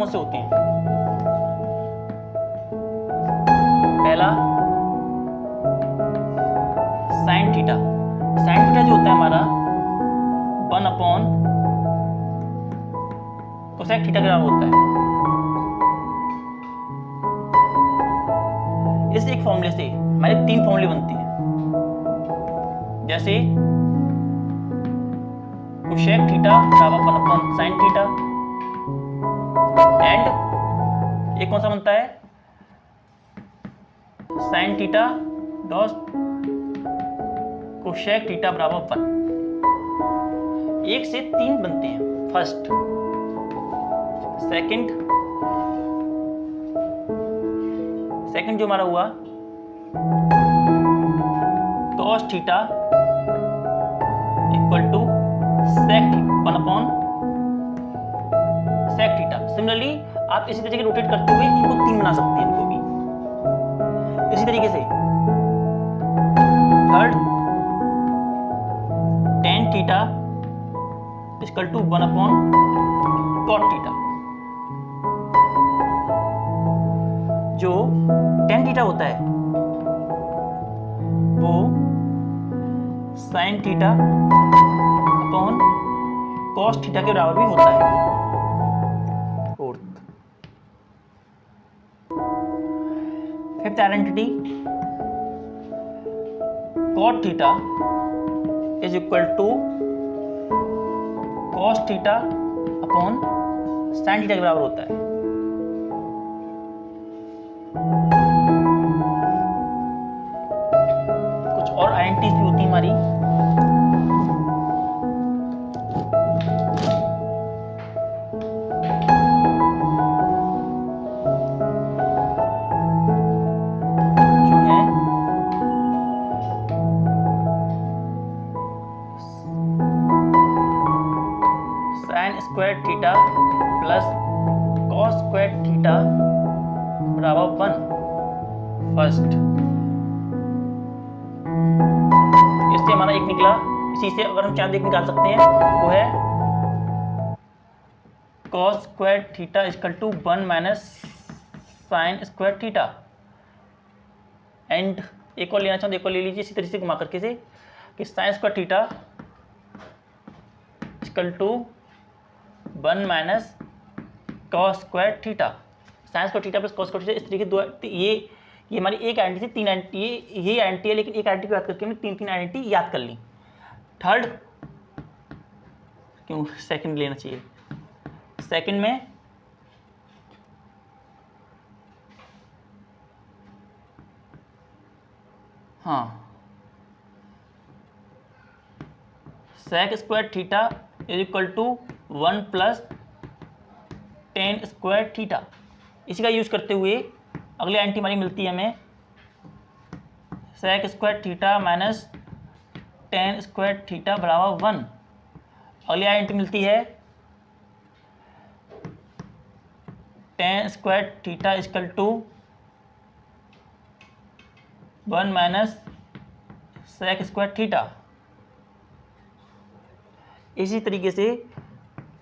से होते हैं? पहला साइन थीटा। साइन थीटा जो होता है हमारा 1 कोसेक थीटा के बराबर होता है। इस एक फॉर्मूले से हमारे 3 फॉर्मूले बनते हैं, जैसे कोसेक थीटा बराबर 1 साइन थीटा, एंड एक कौन सा बनता है, sine theta dot cosec theta बराबर 1। 1 से 3 बनते हैं, फर्स्ट, सेकंड जो हमारा हुआ cos theta equal to sec 1 sec theta. Similarly आप इसी तरीके रोटेट करते हुए इनको 3 बना सकते हैं, इनको भी इसी तरीके से। Third tan theta equal to 1 cot theta. जो tan थीटा होता है वो sin theta upon cos theta के बराबर भी होता है। Fourth, fifth identity, cot theta is equal to cos theta upon sin theta के बराबर होता है। कुछ और आइडेंटिटीज भी होती है हमारी, जो है sign square theta plus cos square theta बराबर 1 फर्स्ट। इससे हमारा एक निकला। इसी से अगर हम 4 देख निकाल सकते हैं, वो है cos square theta equal to 1 minus sine square theta. And एक और लेना चाहूँ, एक और ले लीजिए इसी तरीके से घुमा करके से कि sine square theta equal to 1 minus cos square theta. Sine square theta plus cos square theta, इस तरीके दो, ये हमारी एक आइडेंटिटी से 3 आइडेंटिटी, ये आइडेंटिटी है, लेकिन एक आइडेंटिटी को याद करके हमने 3 आइडेंटिटी याद कर ली। थर्ड क्यों सेकंड लेना चाहिए, सेकंड में हाँ sec square theta is equal to 1 plus tan square theta. इसी का यूज करते हुए अगली आइडेंटिटी हमारी मिलती है हमें sec square theta minus tan square theta बराबर 1। अगली आइडेंटिटी मिलती है tan square theta equal to 1 minus sec square theta. इसी तरीके से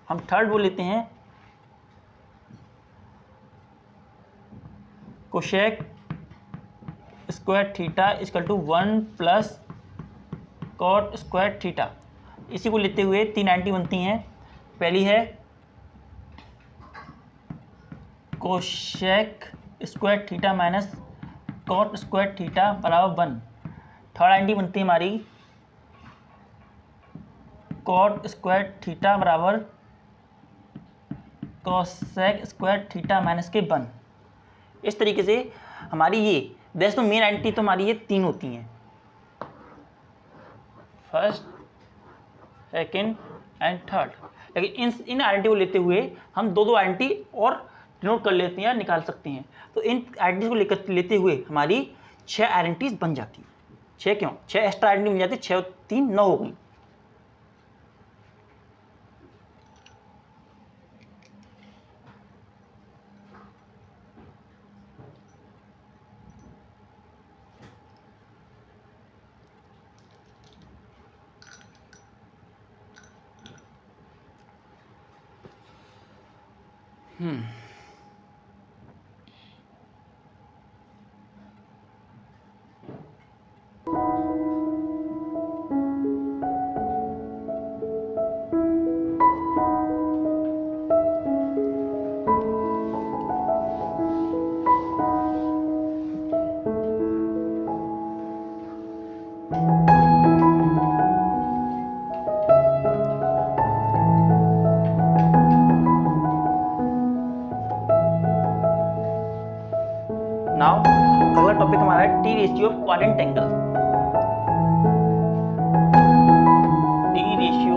हम थर्ड वो लेते हैं cosec square theta equal to 1 plus cot square theta. इसी को लेते हुए 3 आइडेंटिटी बनती हैं। पहली है cosec square theta minus cot square theta बराबर 1। थर्ड आइडेंटिटी बनती है हमारी कॉट स्क्वायर थीटा बराबर कोसेक स्क्वायर थीटा माइनस के 1। इस तरीके से हमारी ये वैसे तो मेन आइडेंटिटी तो हमारी ये 3 होती हैं, फर्स्ट सेकंड एंड थर्ड। लेकिन इन आइडेंटिटी को लेते हुए हम दो आइडेंटिटी और डिनोट कर लेते हैं या निकाल सकते हैं। तो इन आइडेंटिटी को लेकर लेते हुए हमारी 6 आइडेंटिटीज बन जाती हैं। 6 क्यों, 6 एक्स्ट्रा आइडेंटिटी बन जाती है, 6 और 3 9 हो गई। नाउ अगला टॉपिक हमारा है T ratio of quadrant angle. T ratio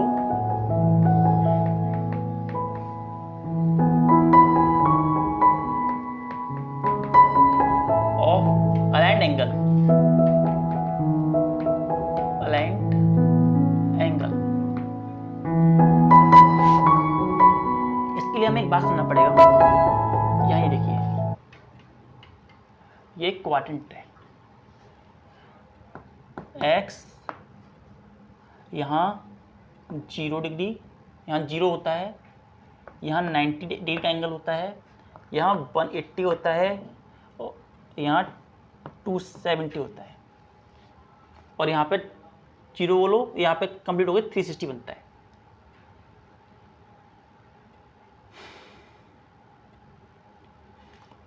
of aligned angle. Aligned angle, इसके लिए हमें एक बात सुनना पड़ेगा। यहीं देखिए, ये क्वाड्रेंट है, x यहाँ 0 डिग्री, यहाँ 0 होता है, यहाँ 90 डिग्री का एंगल होता है, यहाँ 180 होता है, और यहाँ 270 होता है, और यहाँ पे 0 बोलो, यहाँ पे कंप्लीट हो गया 360 बनता है।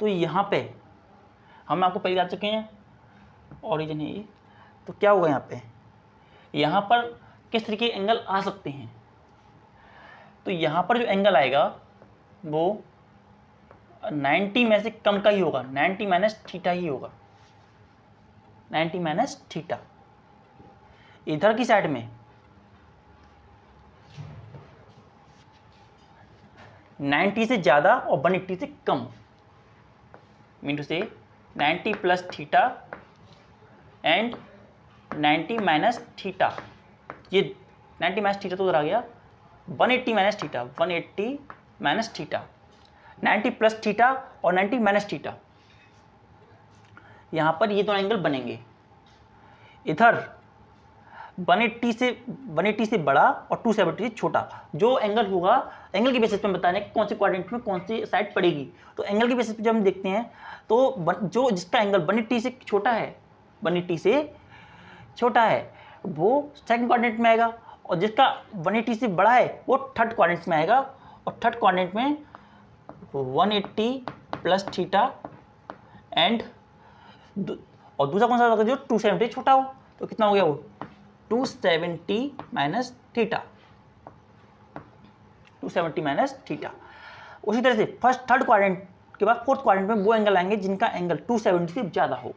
तो यहाँ पे हम आपको पहले बता चुके हैं, ओरिजिन है ये। तो क्या होगा यहाँ पे, यहाँ पर किस तरीके के एंगल आ सकते हैं। तो यहाँ पर जो एंगल आएगा वो 90 में से कम का ही होगा, 90 माइनस थीटा ही होगा, 90 माइनस थीटा। इधर की साइड में 90 से ज़्यादा और 180 से कम, मीन टू से 90 plus theta and 90 minus theta. ये 90 माइनस थीटा तो उधर आ गया, 180 minus theta, 180 minus theta, 90 plus theta और 90 माइनस थीटा। यहाँ पर ये दोनों एंगल बनेंगे। इधर 180 से बड़ा और 270 से छोटा जो एंगल होगा, एंगल के बेसिस पे बताने कौन से क्वाड्रेंट में कौन सी साइड पड़ेगी। तो एंगल के बेसिस पे जब हम देखते हैं तो जो जिसका एंगल 180 से छोटा है, 180 से छोटा है वो सेकंड क्वाड्रेंट में आएगा, और जिसका 180 से बड़ा है वो थर्ड क्वाड्रेंट में आएगा। और थर्ड क्वाड्रेंट में 180 प्लस थीटा एंड और दूसरा कौन सा होगा जो 270 छोटा हो, तो कितना हो गया वो 270 माइनस थीटा, 270 माइनस थीटा। उसी तरह से फर्स्ट थर्ड क्वाड्रेंट के बाद फोर्थ क्वाड्रेंट में वो एंगल आएंगे जिनका एंगल 270 से ज़्यादा हो।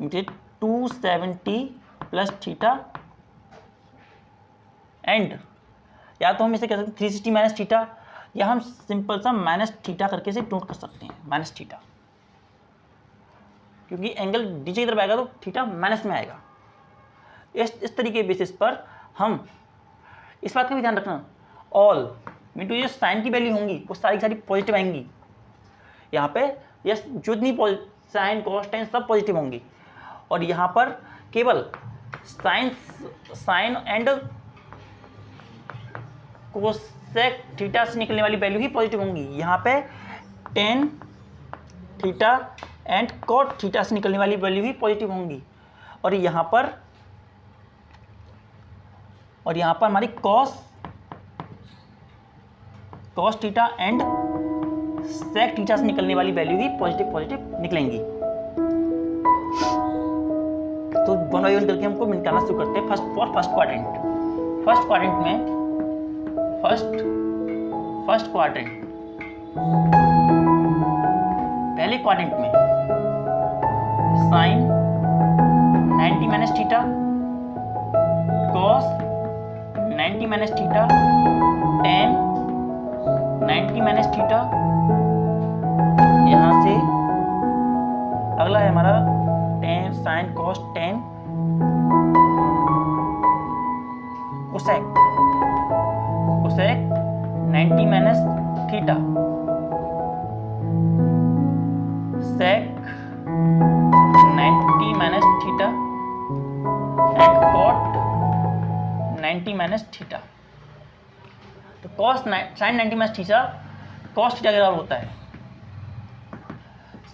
270 प्लस थीटा एंड, या तो हम इसे कह सकते हैं 360 माइनस थीटा, या हम सिंपल सा माइनस थीटा करके से नोट कर सकते हैं, माइनस थीटा, क्योंकि एंगल नीचे की तरफ आएगा तो थीटा माइनस में आएगा। इस तरीके के बेसिस पर हम इस बात का भी ध्यान रखना, ऑल मीन टू जो साइन की वैल्यू होंगी वो सारी सारी पॉजिटिव आएंगी। यहाँ पे यस जो इतनी साइन कॉस टेन सब पॉजिटिव होंगी, और यहाँ पर केवल साइन एंड कोसेक थीटा से निकलने वाली वैल्यू ही पॉजिटिव होंगी। यहाँ पे tan theta and cot theta से निकलने वाली वैल्यू ही पॉजिटिव होंगी, और यहाँ पर हमारी cos theta and sec theta से निकलने वाली वैल्यू ही पॉजिटिव निकलेंगी। तो वन बाई वन करके हमको निकालना शुरू करते हैं। फर्स्ट क्वाड्रेंट में पहले क्वाड्रेंट में sine 90 minus theta, cos 90 minus theta, tan 90 minus theta. यहाँ से अगला है हमारा tan sine cos tan cosec 90 minus theta, sec 90 minus theta and cot 90 minus theta. तो cos sine 90 minus theta cos theta के बराबर होता है।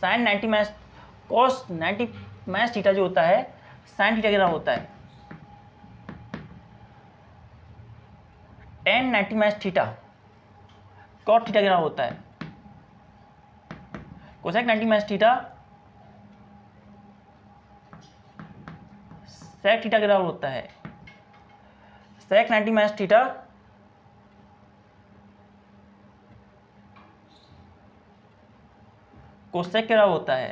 Sine 90 minus cos 90 minus theta जो होता है साइन थीटा के बराबर होता है। Tan 90 minus theta cot theta के बराबर होता है। Cosec 90 minus theta sec theta के बराबर होता है sec 90 माइनस थीटा कोसेक के बराबर होता है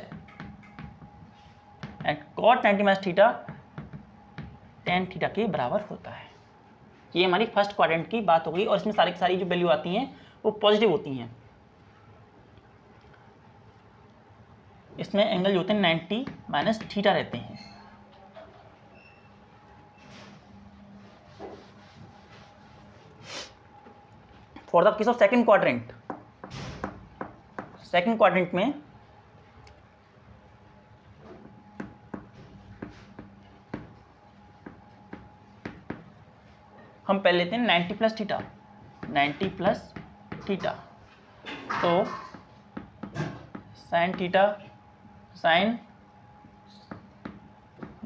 and cot 90 minus theta tan theta के बराबर होता है। ये हमारी फर्स्ट क्वाड्रेंट की बात हो गई और इसमें सारी की सारी जो वैल्यू आती हैं वो पॉजिटिव होती हैं। इसमें एंगल जो होते हैं 90 माइनस थीटा रहते हैं। For the case of second quadrant में हम पहले लेते हैं 90 प्लस थीटा तो sine theta sine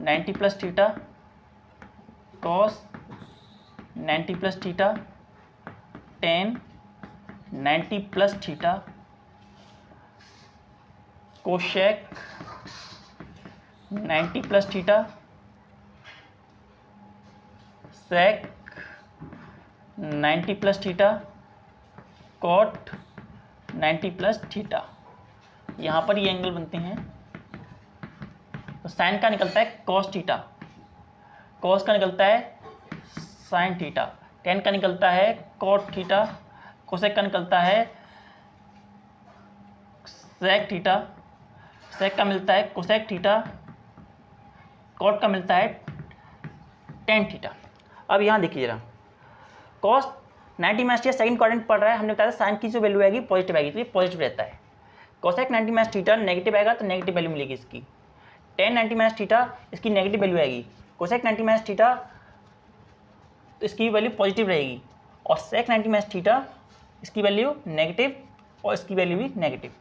90 plus theta cos 90 plus theta tan 90 plus theta cosec 90 plus theta sec 90 plus theta cot 90 plus theta. यहाँ पर ये एंगल बनते हैं तो साइन का निकलता है कॉस थीटा, कॉस का निकलता है साइन थीटा, टेन का निकलता है कॉट थीटा, कोसेक का निकलता है सेक थीटा, सेक का मिलता है कोसेक थीटा, कॉट का मिलता है टेन थीटा। अब यहाँ देखिए जरा cos 90 minus theta second quadrant पढ़ रहा है, हमने बताया साइन की जो वैल्यू आएगी पॉजिटिव आएगी तो ये पॉजिटिव रहता है। कोसेक 90 माइनस थीटा नेगेटिव आएगा तो नेगेटिव वैल्यू मिलेगी इसकी। टेन 90 माइनस थीटा इसकी नेगेटिव वैल्यू आएगी। कोसेक 90 माइनस थीटा तो इसकी वैल्यू पॉजिटिव रहेगी और सेक 90 माइनस थीटा इसकी वैल्यू नेगेटिव और इसकी वैल्यू भी नेगेटिव।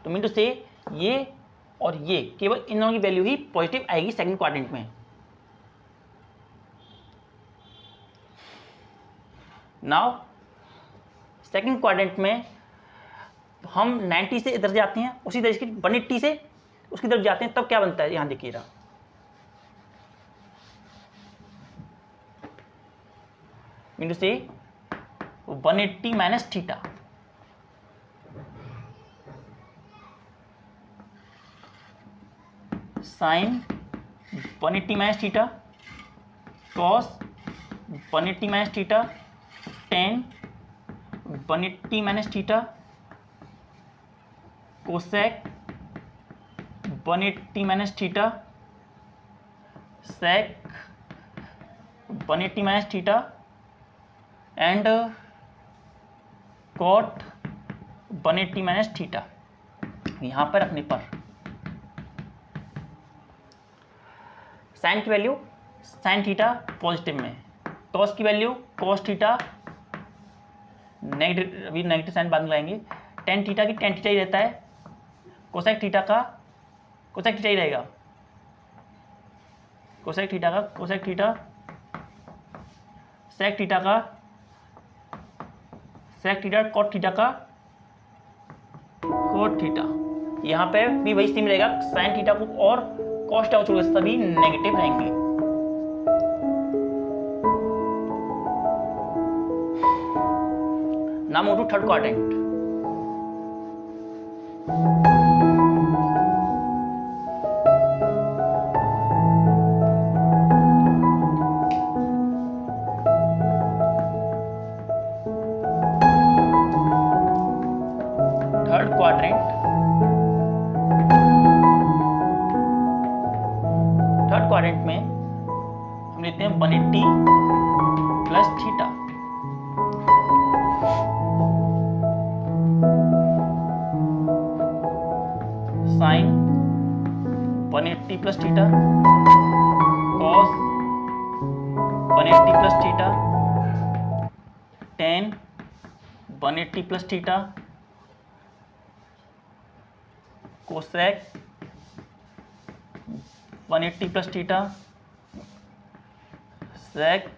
तो मीन टू से ये और ये केवल इन दोनों की वैल्यू ही पॉजिटिव आएगी सेकंड क्वाड्रेंट में। नाउ सेकंड क्वाड्रेंट में हम 90 से इधर जाते हैं, उसी तरीके से 180 से उसकी तरफ जाते हैं, तब क्या बनता है यहाँ देखिएगा मीन टू से 180 minus theta sine 180 minus theta cos 180 minus theta tan 180 minus theta cosec 180 minus theta sec 180 minus theta and cot 180 minus theta. यहाँ पर रखने पर साइन की वैल्यू साइन थीटा पॉजिटिव में, कॉस की वैल्यू कॉस थीटा नेगेटिव, अभी negative sine बाद में लाएंगे, टेन थीटा की टेन थीटा ही रहता है, कोसेक थीटा का कोसेक थीटा ही रहेगा, कोसेक थीटा का कोसेक थीटा, सेक थीटा का सेक थीटा, कॉट थीटा का कॉट थीटा। यहाँ पे भी वही सेम रहेगा, साइन थीटा को और कॉस थीटा को छोड़ सभी नेगेटिव रहेंगे। Now move to third quadrant. Third quadrant में हम लेते हैं 180 plus theta sine 180 plus theta cos 180 plus theta tan 180 plus theta cosec 180 plus theta sec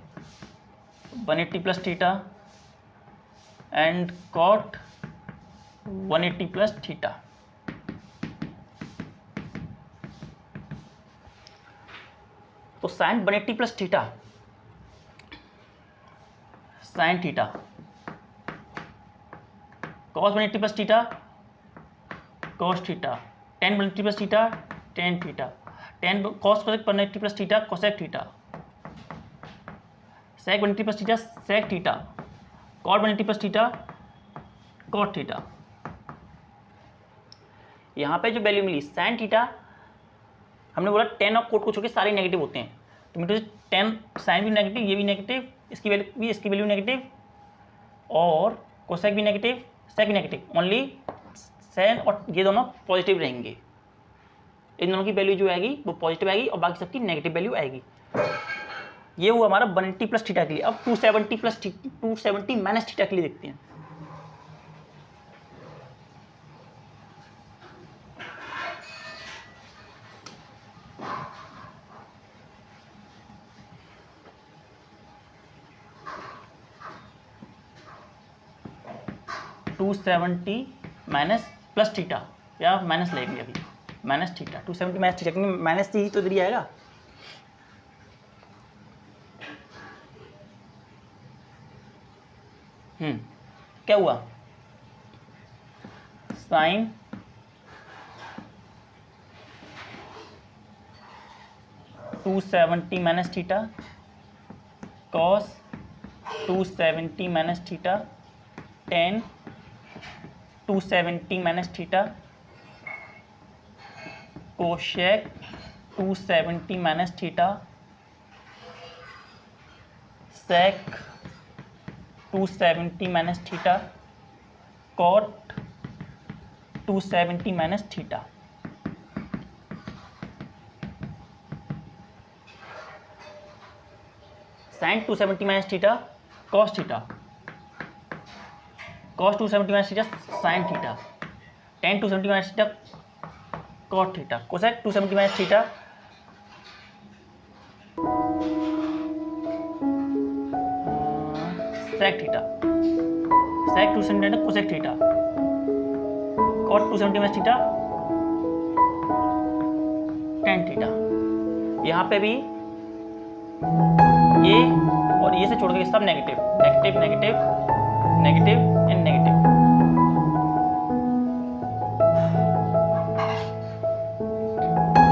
180 plus theta and cot 180 plus theta. तो sine 180 plus theta, sine theta, cos 180 plus theta, cos theta, tan 180 plus theta, tan theta, tan cos 180 plus theta, cosec theta, sec 180 plus theta, sec theta, cot 180 plus theta, cot theta. यहाँ पे जो value मिली sine theta, हमने बोला ten और coat को छोड़ के सारे नेगेटिव होते हैं, तो मतलब टेन साइन भी नेगेटिव, ये भी नेगेटिव, इसकी वैल्यू नेगेटिव, और कोसेक भी नेगेटिव, सेक भी नेगेटिव, ओनली साइन और ये दोनों पॉजिटिव रहेंगे। इन दोनों की वैल्यू जो आएगी वो पॉजिटिव आएगी और बाकी सबकी नेगेटिव वैल्यू आएगी। ये हुआ हमारा 180 प्लस थीटा के लिए। अब 270 माइनस थीटा के लिए देखते हैं। टू 270 माइनस प्लस थीटा या माइनस लेंगे अभी, माइनस थीटा, 270 माइनस थीटा, क्योंकि माइनस ही तो इधर ही आएगा। क्या हुआ, sine 270 minus theta, cos 270 minus theta, tan 270 minus theta, cosec 270 minus theta, sec 270 minus theta, cot 270 minus theta. Sine 270 minus theta, cos theta, cos 270 minus theta, sine theta, tan 270 minus theta, cot theta, cosec 270 minus theta, sec theta, sec 270 minus cosec theta, cot 270 minus theta, tan theta. यहाँ पे भी ये और ये से छोड़ के सब negative, negative, negative, negative and negative.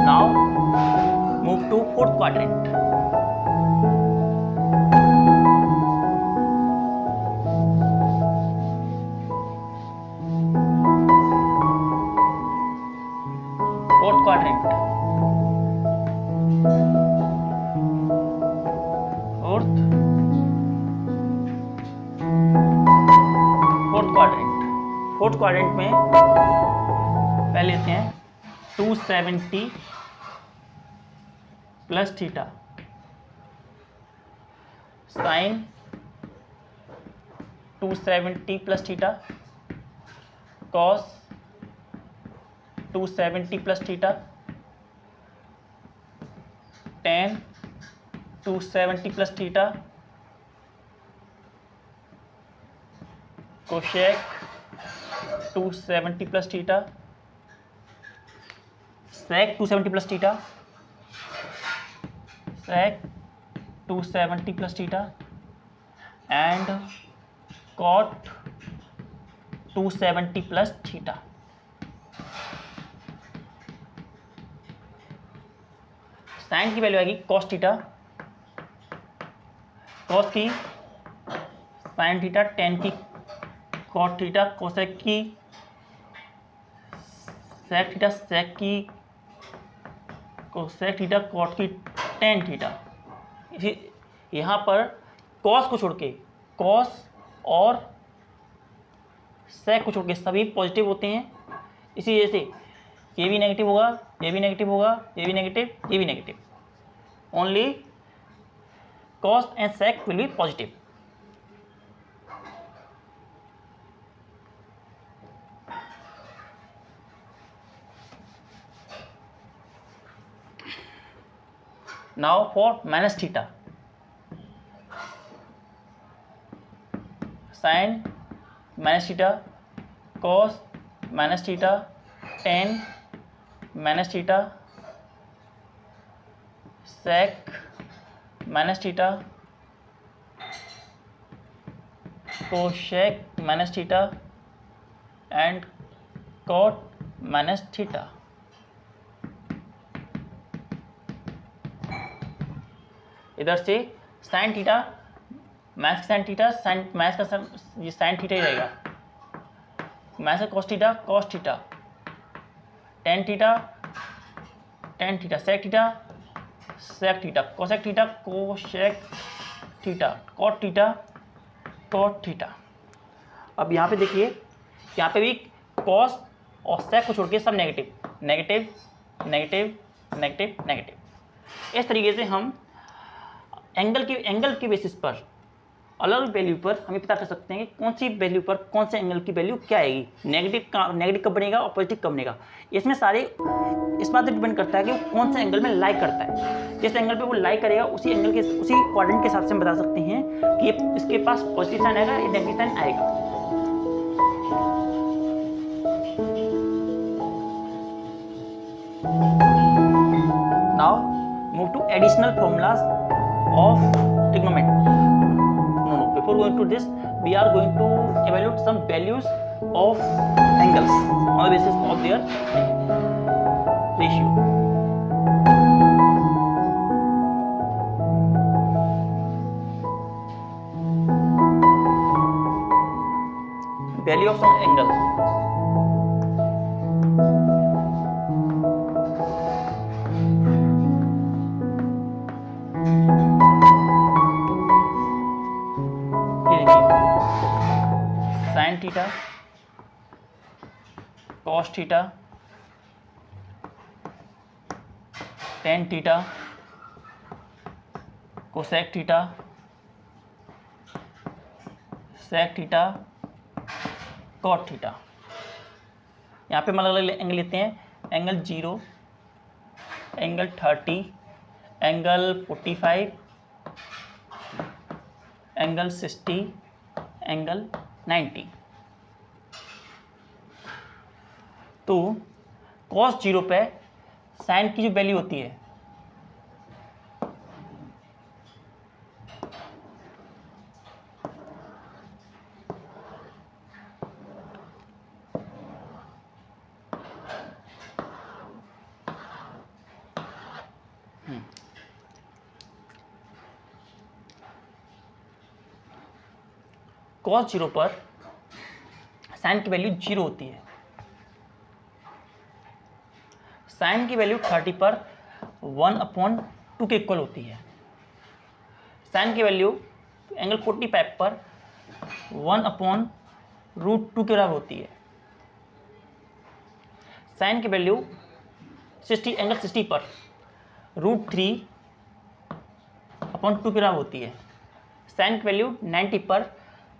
Now move to fourth quadrant. Fourth quadrant, fourth quadrant में पहले लेते हैं 270 plus theta, sine 270 plus theta, cos 270 plus theta, tan 270 plus theta, cosec 270 plus theta, sec 270 plus theta, sec 270 plus theta and cot 270 plus theta. Sine की value आएगी cos theta, cos की sine theta, tan की cot theta, cosec की सेक theta, सेक की cosec theta, cot की tan theta. इसी यहाँ पर कॉस को छोड़ के, कॉस और सेक को छोड़ के सभी पॉजिटिव होते हैं। इसी वजह से ये भी नेगेटिव होगा, ये भी नेगेटिव होगा, ये भी नेगेटिव, ये भी negative. Only cos and sec will be positive. Now for minus theta, sin minus theta, cos minus theta, tan minus theta, sec minus theta, cosec minus theta and cot minus theta. इधर से sine theta, minus sine theta, sine minus का ये sine theta ही रहेगा, minus का cos theta, tan theta, sec theta, cosec theta, cot theta. अब यहाँ पे देखिए, यहाँ पे भी कॉस और सेक को छोड़ के सब negative negative negative negative negative. इस तरीके से हम एंगल की बेसिस पर अलग अलग वैल्यू पर हमें पता कर सकते हैं कि कौन सी वैल्यू पर कौन से एंगल की वैल्यू क्या आएगी, नेगेटिव कब बनेगा और पॉजिटिव कब बनेगा। इसमें सारे इस बात पर डिपेंड करता है कि वो कौन से एंगल में लाइक करता है। जिस एंगल पे वो लाइक करेगा उसी क्वाड्रेंट के हिसाब से हम बता सकते हैं कि इसके पास पॉजिटिव साइन आएगा या नेगेटिव साइन आएगा। Now move to additional formulas of trigonometry. No, before going to this, we are going to evaluate some values of angles on the basis of their ratio. Value of some angle. Sine theta, cos theta, tan theta, cosec theta, sec theta, cot theta. यहाँ पे हम अलग अलग angle लेते हैं, angle 0, angle 30, angle 45, angle 60, angle 90। तो cos 0 पे sign की जो वैल्यू होती है cos 0 पर साइन की वैल्यू 0 होती है। साइन की वैल्यू 30 पर 1/2 के इक्वल होती है। साइन की वैल्यू एंगल 45 पर 1/√2 के बराबर होती है। साइन की वैल्यू एंगल 60 पर √3/2 के बराबर होती है। साइन की वैल्यू 90 पर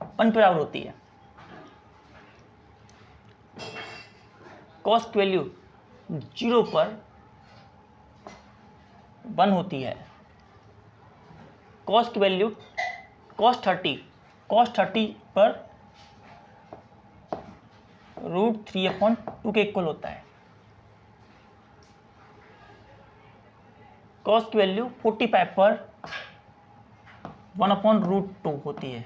1 के बराबर होती है। कॉस की वैल्यू 0 पर 1 होती है। कॉस की वैल्यू cos 30 पर √3/2 के इक्वल होता है। कॉस की वैल्यू 45 पर 1/√2 होती है।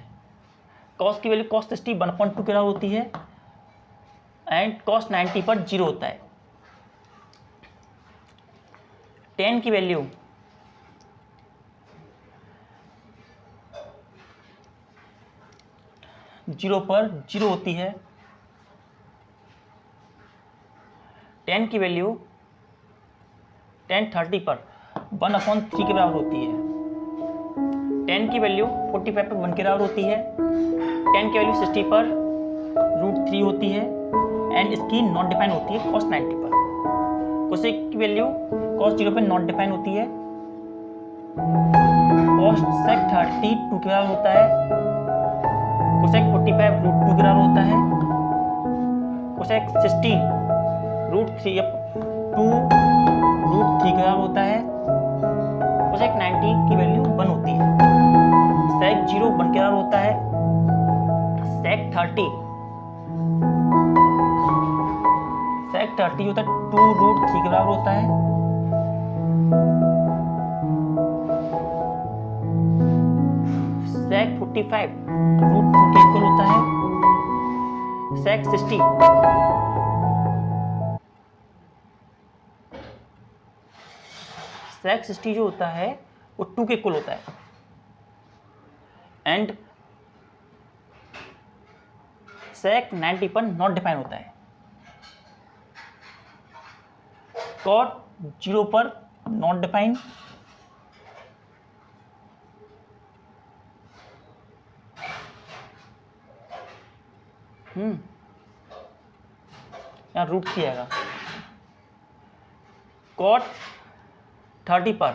कॉस की वैल्यू cos 60 1/2 के बराबर होती है एंड cos 90 पर 0 होता है। टेन की वैल्यू जीरो पर 0 होती है। टेन की वैल्यू tan 30 पर 1/3 के बराबर होती है। टेन की वैल्यू 45 पर 1 के बराबर होती है। टेन की वैल्यू 60 पर √3 होती है एंड इसकी नॉन डिफाइन होती है cos 90 पर। कोसेक की वैल्यू cos 0 पर नॉन डिफाइन होती है। कोसेक 30 2 के बराबर होता है। कोसेक 45 √2 के बराबर होता है। कोसेक 16 √3 के बराबर होता है। कोसेक 90 की वैल्यू 1 होती है। सेक 0 1 के बराबर होता है। सेक 30 होता है 2√3 के बराबर होता है। 45 रूट 2 के इक्वल होता है। sec 60 sec 60 जो होता है वो 2 के इक्वल होता है। एंड sec 90 पर नॉट डिफाइन होता है। cot 0 पर नॉट डिफाइन, यहाँ रूट किया आएगा। cot 30 पर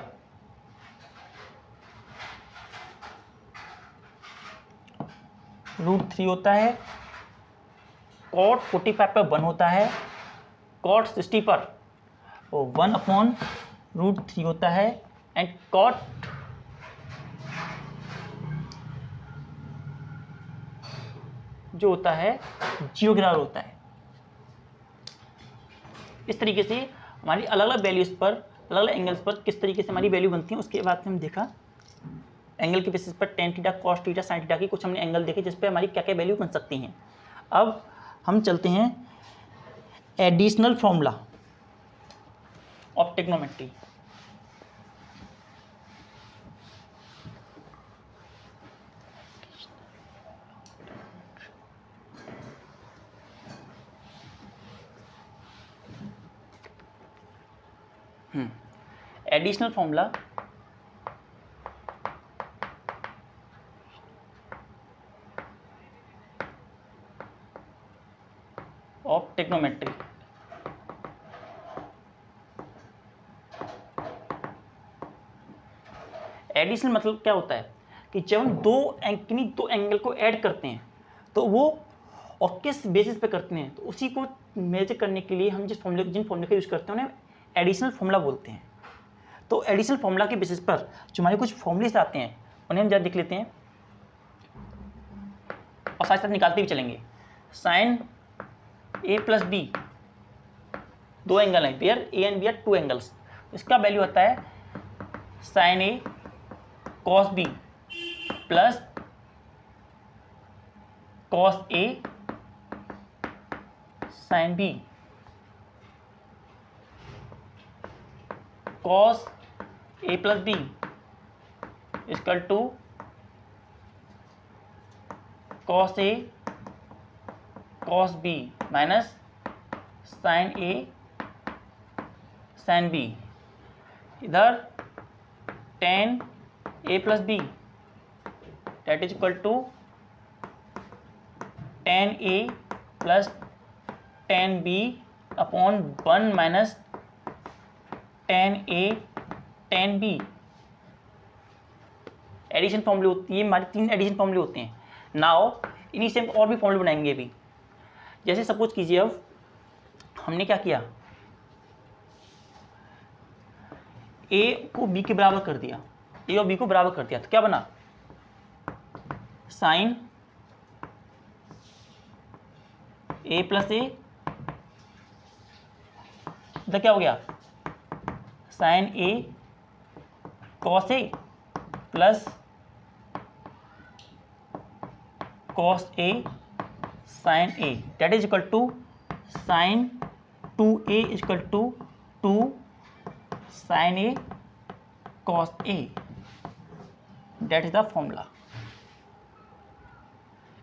रूट 3 होता है। cot 45 पर 1 होता है। cot 60 पर 1 अपॉन रूट 3 होता है। एंड cot जो होता है 0 के बराबर होता है। इस तरीके से हमारी अलग अलग वैल्यूज पर, अलग अलग एंगल्स पर किस तरीके से हमारी वैल्यू बनती है, उसके बाद हम देखा एंगल के बेसिस पर tan theta, cos theta, sine theta की कुछ हमने एंगल देखे जिस पे हमारी क्या क्या वैल्यू बन सकती हैं। अब हम चलते हैं additional formula of trigonometry. Additional formula of trigonometry. Additional मतलब क्या होता है कि जब हम दो एंगल को ऐड करते हैं तो वो और किस बेसिस पे करते हैं, तो उसी को मेजर करने के लिए हम जिन फॉर्मूले का यूज करते हैं उन्हें एडिशनल फॉर्मूला बोलते हैं। तो एडिशनल फॉर्मूला के बेसिस पर जो हमारे कुछ फॉर्मूलेस आते हैं उन्हें हम जरा देख लेते हैं और साथ साथ निकालते भी चलेंगे। साइन ए प्लस बी, दो एंगल हैं, where A and B are two angles, इसका वैल्यू आता है sine A cos B plus cos A sine B, cos A plus B equal to cos A cos B minus sine A sine B. इधर tan A plus B that is equal to tan A plus tan B upon 1 minus tan A tan B. Addition फॉर्मूले होती है, हमारे 3 addition फॉर्मूले होते हैं। Now इन्हीं से हम और भी फॉर्मूले बनाएंगे भी। जैसे सपोज कीजिए अब हमने क्या किया, ए को बी के बराबर कर दिया, ए और बी को बराबर कर दिया, तो क्या बना साइन ए प्लस ए, तो क्या हो गया sine A cos A plus cos A sine A that is equal to sine 2a equal to 2 sine A cos A, that is the formula.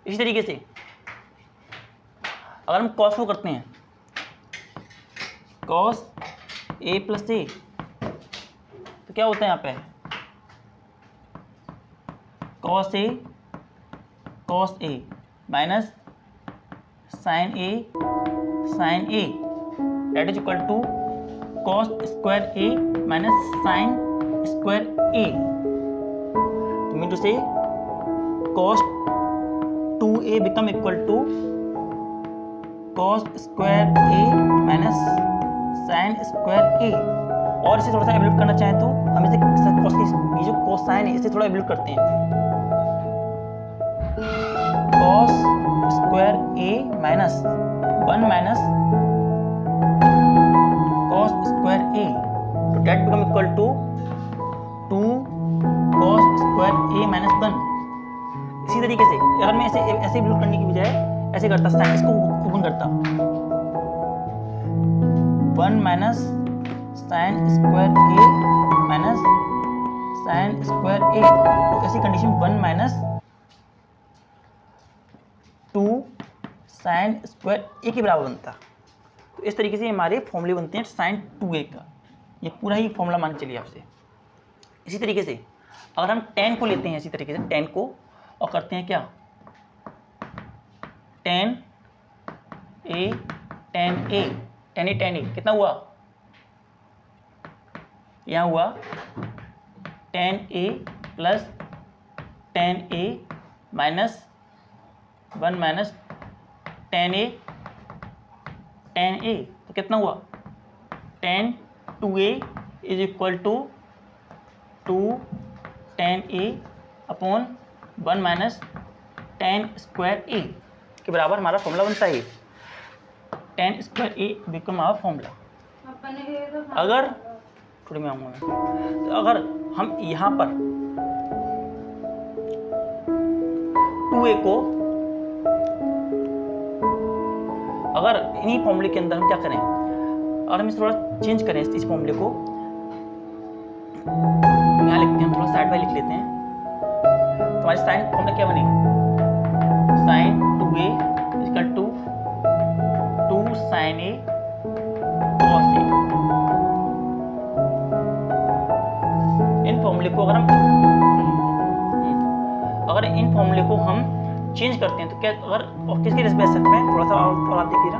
इसी तरीके से अगर हम कॉस को करते हैं, कॉस ए प्लस ए, तो क्या होता है यहाँ पे cos A minus sine A that is equal to cos square A minus sine square A. तो मीन टू से cos 2a become equal to cos square A minus sine square A. और इसे थोड़ा सा एवल्यूट करना चाहें तो हम इसे कॉस की जो कोसाइन है इसे थोड़ा एवल्यूट करते हैं, cos square A minus 1 minus cos square A, तो that become equal to 2 cos square A minus 1। इसी तरीके से अगर मैं ऐसे ऐसे बिल्कुल करने की बजाय ऐसे करता, साइन इसको ओपन करता, 1 minus sine square A minus sine square A, तो ऐसी कंडीशन 1 माइनस 2 साइन स्क्वायर ए के बराबर बनता। तो इस तरीके से हमारे फॉर्मूले बनते हैं साइन 2a का। ये पूरा ही फॉर्मूला मान चलिए आपसे। इसी तरीके से अगर हम tan को लेते हैं, इसी तरीके से tan को और करते हैं क्या, tan a tan a कितना हुआ, यहाँ हुआ tan a plus tan a minus 1 minus tan a तो कितना हुआ, tan 2a is equal to 2 tan a upon 1 minus tan square a के बराबर हमारा फॉर्मूला बनता है। tan square a become our formula. अगर थोड़ी मैं आऊँगा, तो अगर हम यहाँ पर 2a को अगर इन्हीं फॉर्मूले के अंदर हम क्या करें, अगर हम इसे थोड़ा चेंज करें इस फॉर्मूले को, यहाँ लिखते हैं, हम थोड़ा साइड बाय लिख लेते हैं, तो हमारी साइन फॉर्मूला क्या बनेगा, sine 2a equal to 2 sine a cos a। इन फॉर्मूले को अगर इन फॉर्मूले को हम चेंज करते हैं तो क्या, अगर किसके रिस्पेक्ट में, थोड़ा सा और आप देखिए ना,